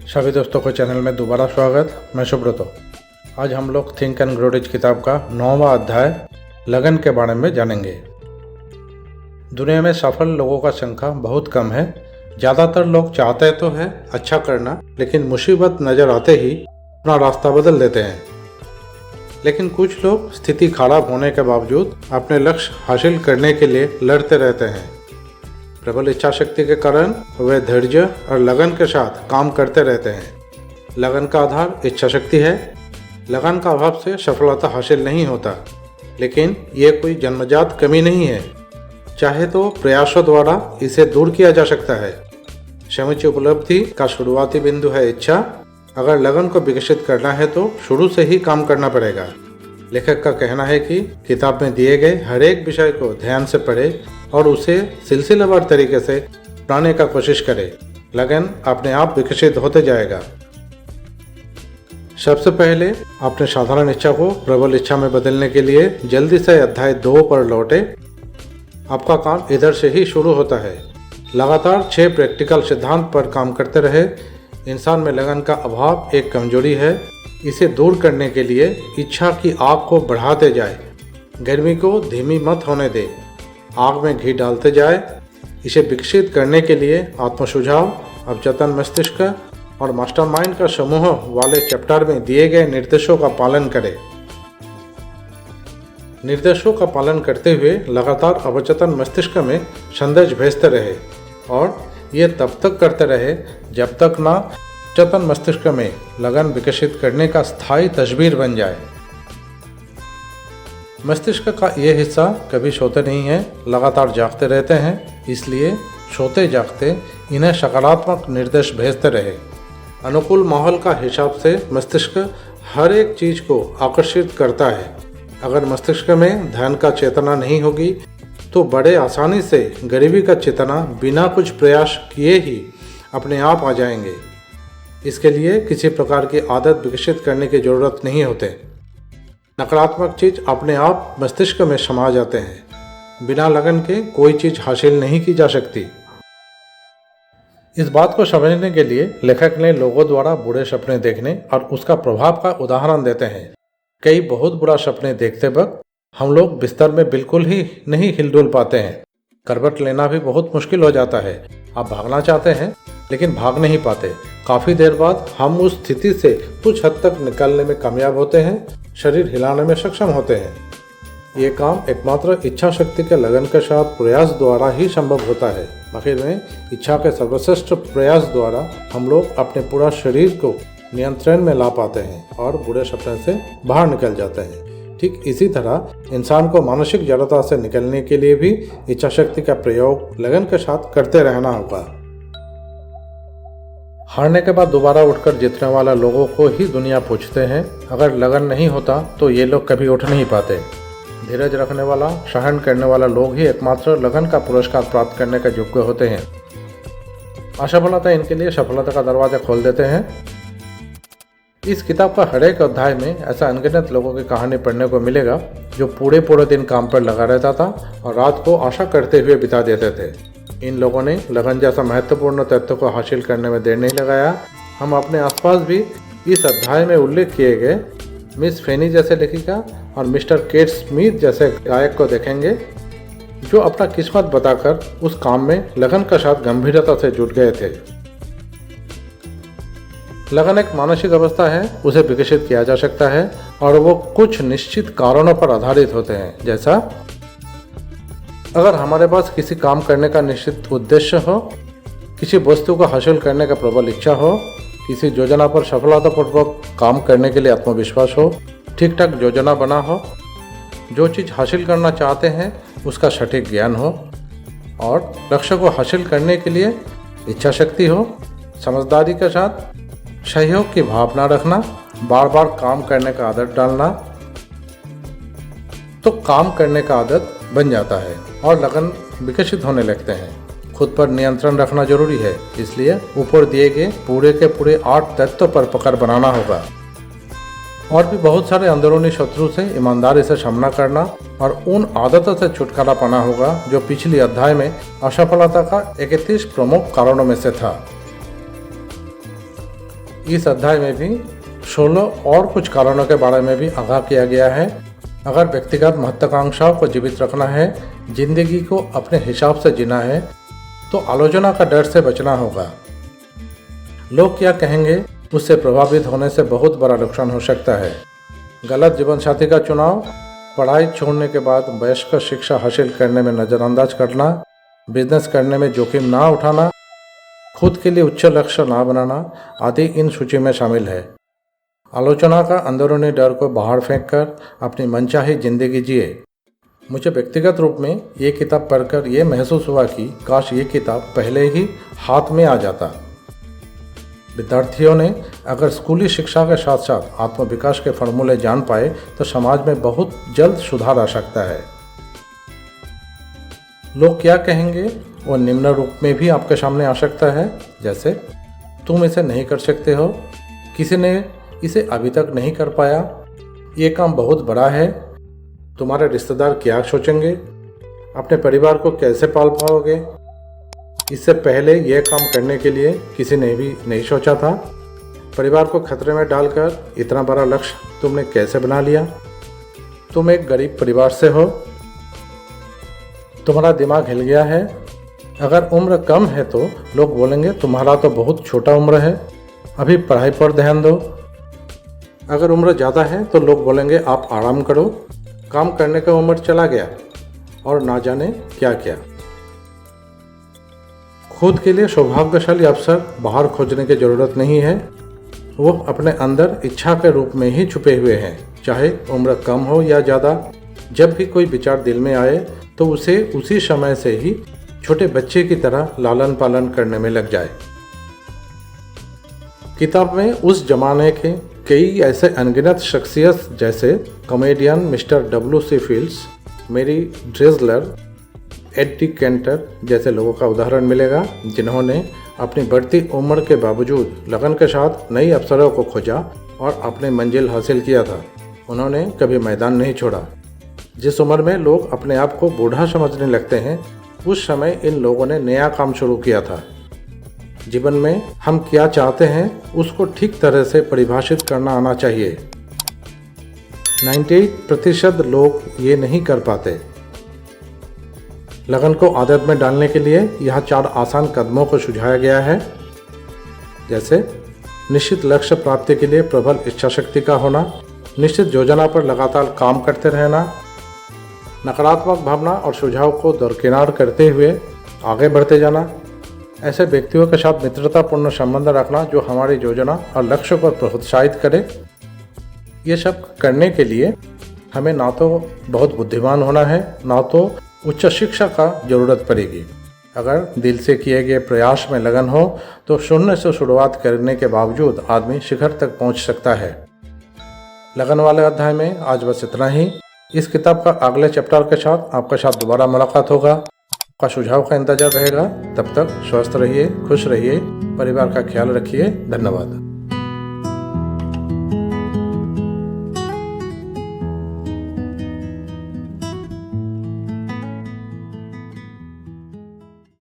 सभी दोस्तों को चैनल में दोबारा स्वागत। मैं सुब्रतो। आज हम लोग थिंक एंड ग्रो रिच किताब का 9वां अध्याय लगन के बारे में जानेंगे। दुनिया में सफल लोगों का संख्या बहुत कम है। ज़्यादातर लोग चाहते तो है अच्छा करना, लेकिन मुसीबत नज़र आते ही अपना रास्ता बदल देते हैं। लेकिन कुछ लोग स्थिति खराब होने के बावजूद अपने लक्ष्य हासिल करने के लिए लड़ते रहते हैं। प्रबल इच्छा शक्ति के कारण वे धैर्य और लगन के साथ काम करते रहते हैं। लगन का आधार इच्छा शक्ति है। लगन का अभाव से सफलता हासिल नहीं होता, लेकिन ये कोई जन्मजात कमी नहीं है। चाहे तो प्रयासों द्वारा इसे दूर किया जा सकता है। समुचित उपलब्धि का शुरुआती बिंदु है इच्छा। अगर लगन को विकसित करना है तो शुरू से ही काम करना पड़ेगा। लेखक का कहना है कि किताब में दिए गए हर एक विषय को ध्यान से पढ़े और उसे सिलसिलेवार तरीके से अपनाने का कोशिश करें। लगन अपने आप विकसित होते जाएगा। सबसे पहले अपने साधारण इच्छा को प्रबल इच्छा में बदलने के लिए जल्दी से अध्याय 2 पर लौटे। आपका काम इधर से ही शुरू होता है। लगातार 6 प्रैक्टिकल सिद्धांत पर काम करते रहे। इंसान में लगन का अभाव एक कमजोरी है। इसे दूर करने के लिए इच्छा की आग को बढ़ाते जाए। गर्मी को धीमी मत होने दे, आग में घी डालते जाए। इसे विकसित करने के लिए आत्म सुझाव, अवचेतन मस्तिष्क और मास्टरमाइंड का समूह वाले चैप्टर में दिए गए निर्देशों का पालन करें। निर्देशों का पालन करते हुए लगातार अवचेतन मस्तिष्क में संदेश भेजते रहे और ये तब तक करते रहे जब तक ना चेतन मस्तिष्क में लगन विकसित करने का स्थायी तस्वीर बन जाए। मस्तिष्क का ये हिस्सा कभी सोते नहीं है, लगातार जागते रहते हैं। इसलिए सोते जागते इन्हें सकारात्मक निर्देश भेजते रहे। अनुकूल माहौल का हिसाब से मस्तिष्क हर एक चीज़ को आकर्षित करता है। अगर मस्तिष्क में ध्यान का चेतना नहीं होगी तो बड़े आसानी से गरीबी का चेतना बिना कुछ प्रयास किए ही अपने आप आ जाएंगे। इसके लिए किसी प्रकार की आदत विकसित करने की ज़रूरत नहीं होते। नकारात्मक चीज़ अपने आप मस्तिष्क में समा जाते हैं। बिना लगन के कोई चीज़ हासिल नहीं की जा सकती। इस बात को समझने के लिए लेखक ने लोगों द्वारा बुरे सपने देखने और उसका प्रभाव का उदाहरण देते हैं। कई बहुत बुरा सपने देखते वक्त हम लोग बिस्तर में बिल्कुल ही नहीं हिलडुल पाते हैं। करवट लेना भी बहुत मुश्किल हो जाता है। आप भागना चाहते हैं लेकिन भाग नहीं पाते। काफ़ी देर बाद हम उस स्थिति से कुछ हद तक निकलने में कामयाब होते हैं, शरीर हिलाने में सक्षम होते हैं। ये काम एकमात्र इच्छा शक्ति के लगन के साथ प्रयास द्वारा ही संभव होता है। आखिर में इच्छा के सर्वश्रेष्ठ प्रयास द्वारा हम लोग अपने पूरा शरीर को नियंत्रण में ला पाते हैं और बुरे सपने से बाहर निकल जाते हैं। ठीक इसी तरह इंसान को मानसिक जड़ता से निकलने के लिए भी इच्छा शक्ति का प्रयोग लगन के साथ करते रहना होगा। हारने के बाद दोबारा उठकर जीतने वाला लोगों को ही दुनिया पूछते हैं। अगर लगन नहीं होता तो ये लोग कभी उठ नहीं पाते। धीरज रखने वाला, सहन करने वाला लोग ही एकमात्र लगन का पुरस्कार प्राप्त करने के योग्य होते हैं। असफलता इनके लिए सफलता का दरवाजा खोल देते हैं। इस किताब का हर एक अध्याय में ऐसा अनगिनत लोगों की कहानी पढ़ने को मिलेगा जो पूरे दिन काम पर लगा रहता था और रात को आशा करते हुए बिता देते थे। इन लोगों ने लगन जैसा महत्वपूर्ण तत्व को हासिल करने में देर नहीं लगाया। हम अपने आसपास भी इस अध्याय में उल्लेख किए गए मिस फेनी जैसे लेखिका और मिस्टर केट स्मिथ जैसे गायक को देखेंगे जो अपना किस्मत बताकर उस काम में लगन के साथ गंभीरता से जुट गए थे। लगन एक मानसिक अवस्था है, उसे विकसित किया जा सकता है और वो कुछ निश्चित कारणों पर आधारित होते हैं। जैसा अगर हमारे पास किसी काम करने का निश्चित उद्देश्य हो, किसी वस्तु को हासिल करने का प्रबल इच्छा हो, किसी योजना पर सफलतापूर्वक काम करने के लिए आत्मविश्वास हो, ठीक ठाक योजना बना हो, जो चीज़ हासिल करना चाहते हैं उसका सटीक ज्ञान हो और लक्ष्य को हासिल करने के लिए इच्छा शक्ति हो, समझदारी के साथ सहयोग की भावना रखना, बार बार काम करने का आदत डालना, तो काम करने का आदत बन जाता है और लगन विकसित होने लगते हैं। खुद पर नियंत्रण रखना जरूरी है, इसलिए ऊपर दिए गए पूरे के पूरे 8 तत्व पर पकड़ बनाना होगा। और भी बहुत सारे अंदरूनी शत्रु से ईमानदारी से सामना करना और उन आदतों से छुटकारा पाना होगा जो पिछली अध्याय में असफलता का 31 प्रमुख कारणों में से था। इस अध्याय में भी 16 और कुछ कारणों के बारे में भी आगाह किया गया है। अगर व्यक्तिगत महत्वाकांक्षाओं को जीवित रखना है, जिंदगी को अपने हिसाब से जीना है, तो आलोचना का डर से बचना होगा। लोग क्या कहेंगे, उससे प्रभावित होने से बहुत बड़ा नुकसान हो सकता है। गलत जीवन साथी का चुनाव, पढ़ाई छोड़ने के बाद वयस्क शिक्षा हासिल करने में नज़रअंदाज करना, बिजनेस करने में जोखिम ना उठाना, खुद के लिए उच्च लक्ष्य ना बनाना आदि इन सूची में शामिल है। आलोचना का अंदरूनी डर को बाहर फेंककर अपनी मनचाही जिंदगी जिए। मुझे व्यक्तिगत रूप में ये किताब पढ़कर ये महसूस हुआ कि काश ये किताब पहले ही हाथ में आ जाता। विद्यार्थियों ने अगर स्कूली शिक्षा के साथ साथ आत्मविकास के फॉर्मूले जान पाए तो समाज में बहुत जल्द सुधार आ सकता है। लोग क्या कहेंगे वो निम्न रूप में भी आपके सामने आ सकता है, जैसे तुम इसे नहीं कर सकते हो, किसी ने इसे अभी तक नहीं कर पाया, ये काम बहुत बड़ा है, तुम्हारे रिश्तेदार क्या सोचेंगे, अपने परिवार को कैसे पाल पाओगे, इससे पहले यह काम करने के लिए किसी ने भी नहीं सोचा था, परिवार को खतरे में डालकर इतना बड़ा लक्ष्य तुमने कैसे बना लिया, तुम एक गरीब परिवार से हो, तुम्हारा दिमाग हिल गया है। अगर उम्र कम है तो लोग बोलेंगे तुम्हारा तो बहुत छोटा उम्र है, अभी पढ़ाई पर ध्यान दो। अगर उम्र ज़्यादा है तो लोग बोलेंगे आप आराम करो, काम करने का उम्र चला गया, और ना जाने क्या क्या। खुद के लिए सौभाग्यशाली अवसर बाहर खोजने की ज़रूरत नहीं है, वो अपने अंदर इच्छा के रूप में ही छुपे हुए हैं। चाहे उम्र कम हो या ज़्यादा, जब भी कोई विचार दिल में आए तो उसे उसी समय से ही छोटे बच्चे की तरह लालन पालन करने में लग जाए। किताब में उस जमाने के कई ऐसे अनगिनत शख्सियत जैसे कॉमेडियन मिस्टर W.C. फील्ड्स, मेरी ड्रेजलर, एडी कैंटर जैसे लोगों का उदाहरण मिलेगा, जिन्होंने अपनी बढ़ती उम्र के बावजूद लगन के साथ नई अवसरों को खोजा और अपनी मंजिल हासिल किया था। उन्होंने कभी मैदान नहीं छोड़ा। जिस उम्र में लोग अपने आप को बूढ़ा समझने लगते हैं, उस समय इन लोगों ने नया काम शुरू किया था। जीवन में हम क्या चाहते हैं उसको ठीक तरह से परिभाषित करना आना चाहिए। 98% लोग ये नहीं कर पाते। लगन को आदत में डालने के लिए यहाँ 4 आसान कदमों को सुझाया गया है, जैसे निश्चित लक्ष्य प्राप्ति के लिए प्रबल इच्छा शक्ति का होना, निश्चित योजना पर लगातार काम करते रहना, नकारात्मक भावना और सुझाव को दरकिनार करते हुए आगे बढ़ते जाना, ऐसे व्यक्तियों के साथ मित्रतापूर्ण संबंध रखना जो हमारी योजना और लक्ष्य को प्रोत्साहित करे। ये सब करने के लिए हमें ना तो बहुत बुद्धिमान होना है, ना तो उच्च शिक्षा का जरूरत पड़ेगी। अगर दिल से किए गए प्रयास में लगन हो तो शून्य से शुरुआत करने के बावजूद आदमी शिखर तक पहुंच सकता है। लगन वाले अध्याय में आज बस इतना ही। इस किताब का अगले चैप्टर के साथ आपके साथ दोबारा मुलाकात होगा। आपका सुझाव का इंतजार रहेगा। तब तक स्वस्थ रहिए, खुश रहिए, परिवार का ख्याल रखिए। धन्यवाद।